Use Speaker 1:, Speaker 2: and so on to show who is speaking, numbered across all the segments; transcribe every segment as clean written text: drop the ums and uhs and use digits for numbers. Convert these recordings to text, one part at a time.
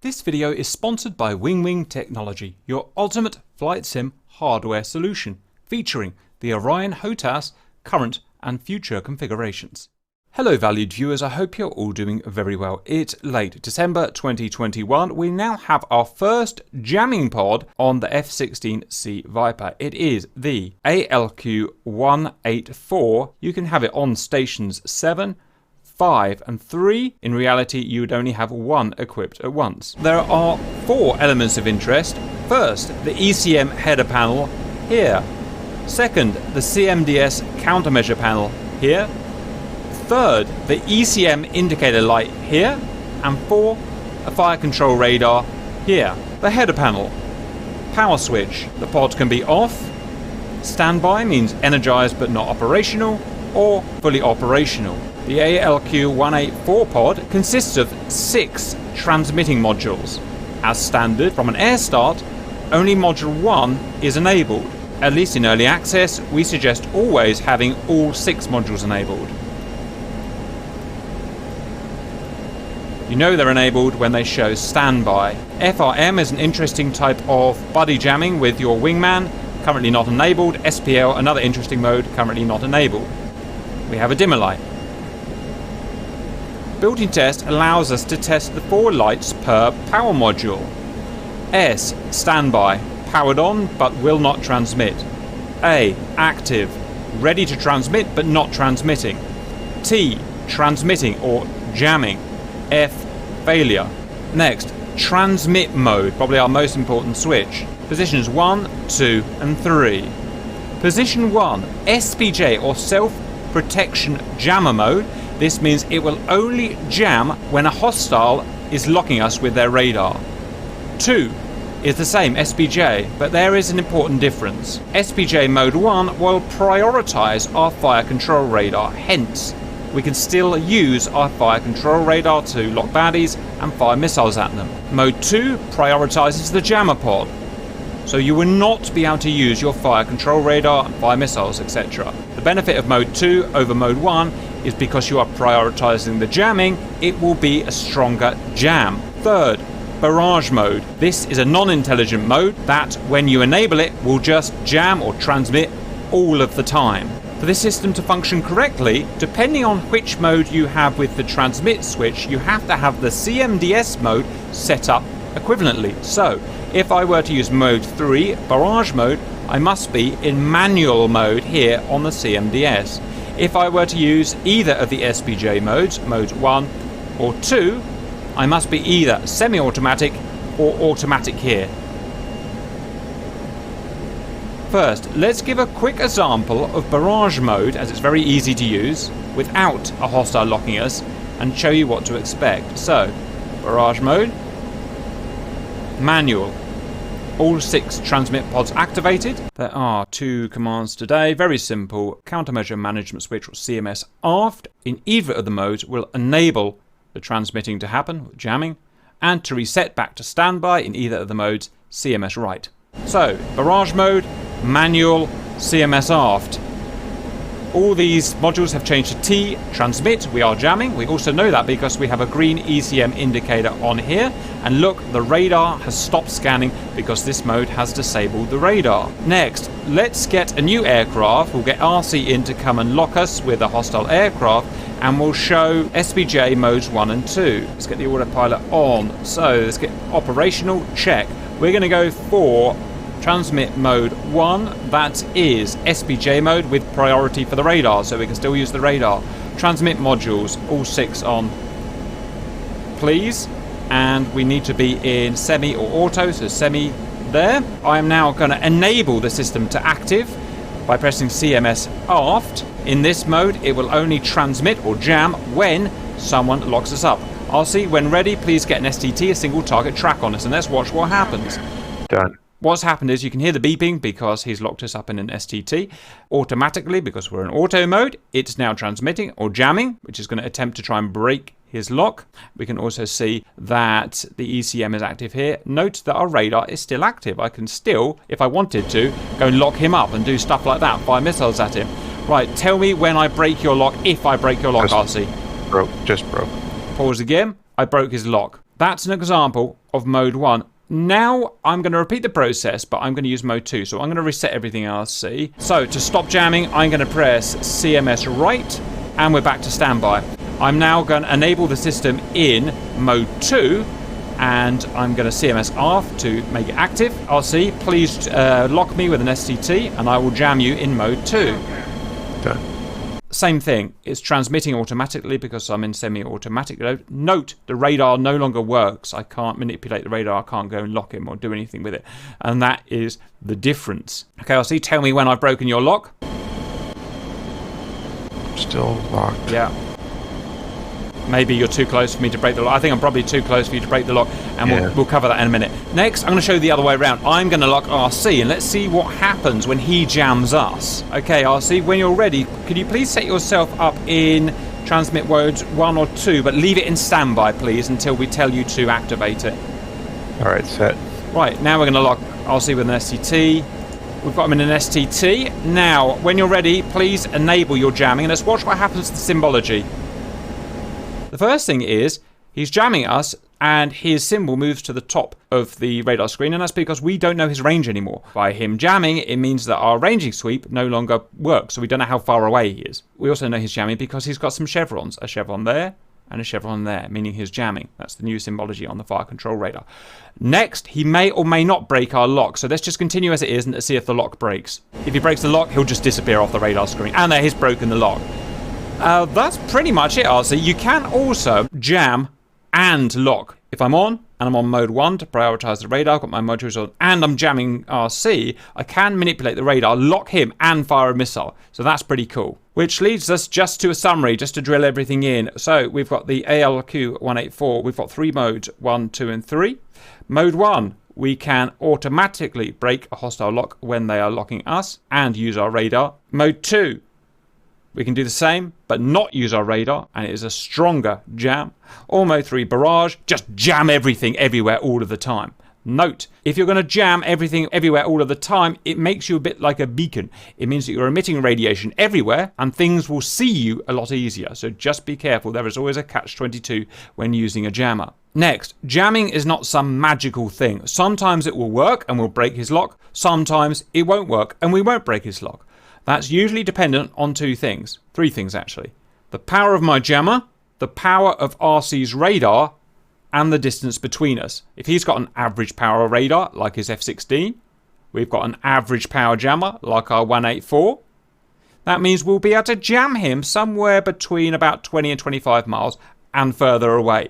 Speaker 1: This video is sponsored by Wing Technology, your ultimate flight sim hardware solution, featuring the Orion HOTAS current and future configurations. Hello valued viewers, I hope you're all doing very well. It's late December 2021. We now have our first jamming pod on the F-16C Viper. It is the ALQ-184. You can have it on stations 7, 5 and 3. In reality, you would only have one equipped at once. There are 4 elements of interest. First, the Ecm Header Panel here. Second, the CMDS Countermeasure Panel here. Third, the ECM Indicator Light here. And 4, a Fire Control Radar here. The Header Panel. Power switch. The pod can be off. Standby means energized but not operational, or fully operational. The ALQ-184 pod consists of 6 transmitting modules. As standard, from an air start, only module 1 is enabled. At least in early access, we suggest always having all 6 modules enabled. You know they're enabled when they show standby. FRM is an interesting type of buddy jamming with your wingman, currently not enabled. SPL, another interesting mode, currently not enabled. We have a dimmer light. Built-in test allows us to test the 4 lights per power module. S, standby, powered on but will not transmit. A, active, ready to transmit but not transmitting. T, transmitting or jamming. F, failure. Next, transmit mode, probably our most important switch. Positions 1, 2 and 3. Position 1, SPJ or self-protection jammer mode. This means it will only jam when a hostile is locking us with their radar. 2 is the same, SPJ, but there is an important difference. SPJ mode 1 will prioritize our fire control radar, hence we can still use our fire control radar to lock baddies and fire missiles at them. Mode 2 prioritizes the jammer pod, so you will not be able to use your fire control radar and fire missiles, etc. The benefit of mode 2 over mode 1 is because you are prioritizing the jamming, it will be a stronger jam. Third, barrage mode. This is a non-intelligent mode that, when you enable it, will just jam or transmit all of the time. For this system to function correctly, depending on which mode you have with the transmit switch, you have to have the CMDS mode set up equivalently. So, if I were to use mode 3, barrage mode, I must be in manual mode here on the CMDS. If I were to use either of the SPJ modes, mode 1 or 2, I must be either semi-automatic or automatic here. First, let's give a quick example of barrage mode, as it's very easy to use without a hostile locking us, and show you what to expect. So, barrage mode, manual. All 6 transmit pods activated. There are 2 commands today, very simple. Countermeasure management switch or CMS aft in either of the modes will enable the transmitting to happen, jamming, and to reset back to standby in either of the modes, CMS right. So, barrage mode, manual, CMS aft. All these modules have changed to T, transmit, we are jamming. We also know that because we have a green ECM indicator on here. And look, the radar has stopped scanning because this mode has disabled the radar. Next, let's get a new aircraft. We'll get RC in to come and lock us with a hostile aircraft, and we'll show SPJ modes 1 and 2. Let's get the autopilot on. So let's get operational, check. We're going to go for transmit mode 1, that is SPJ mode with priority for the radar, so we can still use the radar. Transmit modules, all 6 on, please. And we need to be in semi or auto, so semi there. I am now going to enable the system to active by pressing CMS aft. In this mode, it will only transmit or jam when someone locks us up. RC, when ready, please get an STT, a single target track on us, and let's watch what happens.
Speaker 2: Done.
Speaker 1: What's happened is you can hear the beeping because he's locked us up in an STT. Automatically, because we're in auto mode, it's now transmitting or jamming, which is going to attempt to try and break his lock. We can also see that the ECM is active here. Note that our radar is still active. I can still, if I wanted to, go and lock him up and do stuff like that, fire missiles at him. Right, tell me when I break your lock, if I break your lock, RC.
Speaker 2: Just broke.
Speaker 1: Pause again. I broke his lock. That's an example of mode 1. Now I'm going to repeat the process, but I'm going to use mode 2. So I'm going to reset everything RC. So to stop jamming, I'm going to press CMS right, and we're back to standby. I'm now going to enable the system in mode 2, and I'm going to CMS ARF to make it active. RC, please lock me with an SCT, and I will jam you in mode 2.
Speaker 2: Done.
Speaker 1: Same thing, it's transmitting automatically because I'm in semi-automatic mode. Note, the radar no longer works. I can't manipulate the radar, I can't go and lock him or do anything with it. And that is the difference. Okay, RC, tell me when I've broken your lock.
Speaker 2: Still locked.
Speaker 1: Yeah. Maybe you're too close for me to break the lock. I think I'm probably too close for you to break the lock, and we'll cover that in a minute. Next, I'm going to show you the other way around. I'm going to lock RC, and let's see what happens when he jams us. Okay, RC, when you're ready, could you please set yourself up in transmit modes 1 or 2, but leave it in standby, please, until we tell you to activate it.
Speaker 2: All right, set.
Speaker 1: Right, now we're going to lock RC with an STT. We've got him in an STT. Now, when you're ready, please enable your jamming, and let's watch what happens to the symbology. The first thing is, he's jamming us, and his symbol moves to the top of the radar screen, and that's because we don't know his range anymore. By him jamming, it means that our ranging sweep no longer works, so we don't know how far away he is. We also know he's jamming because he's got some chevrons, a chevron there and a chevron there, meaning he's jamming. That's the new symbology on the fire control radar. Next, he may or may not break our lock, so let's just continue as it is and let's see if the lock breaks. If he breaks the lock, he'll just disappear off the radar screen, and there he's broken the lock. That's pretty much it, RC. You can also jam and lock. If I'm on, and I'm on mode 1 to prioritize the radar, I've got my modules on, and I'm jamming RC, I can manipulate the radar, lock him, and fire a missile. So that's pretty cool. Which leads us just to a summary, just to drill everything in. So we've got the ALQ-184. We've got 3 modes, 1, 2, and 3. Mode 1, we can automatically break a hostile lock when they are locking us and use our radar. Mode 2, we can do the same, but not use our radar, and it is a stronger jam. Or mode 3, barrage, just jam everything everywhere all of the time. Note, if you're going to jam everything everywhere all of the time, it makes you a bit like a beacon. It means that you're emitting radiation everywhere, and things will see you a lot easier. So just be careful, there is always a catch-22 when using a jammer. Next, jamming is not some magical thing. Sometimes it will work and we'll break his lock. Sometimes it won't work and we won't break his lock. That's usually dependent on 2 things. 3 things, actually. The power of my jammer, the power of RC's radar, and the distance between us. If he's got an average power radar, like his F-16, we've got an average power jammer, like our 184, that means we'll be able to jam him somewhere between about 20 and 25 miles and further away.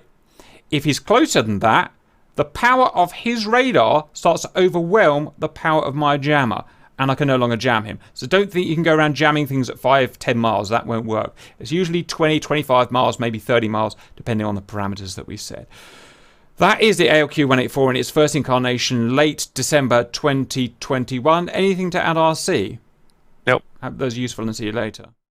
Speaker 1: If he's closer than that, the power of his radar starts to overwhelm the power of my jammer, and I can no longer jam him. So don't think you can go around jamming things at 5, 10 miles. That won't work. It's usually 20, 25 miles, maybe 30 miles, depending on the parameters that we set. That is the ALQ-184 in its first incarnation, late December 2021. Anything to add, RC?
Speaker 2: Nope.
Speaker 1: Hope those are useful, and see you later.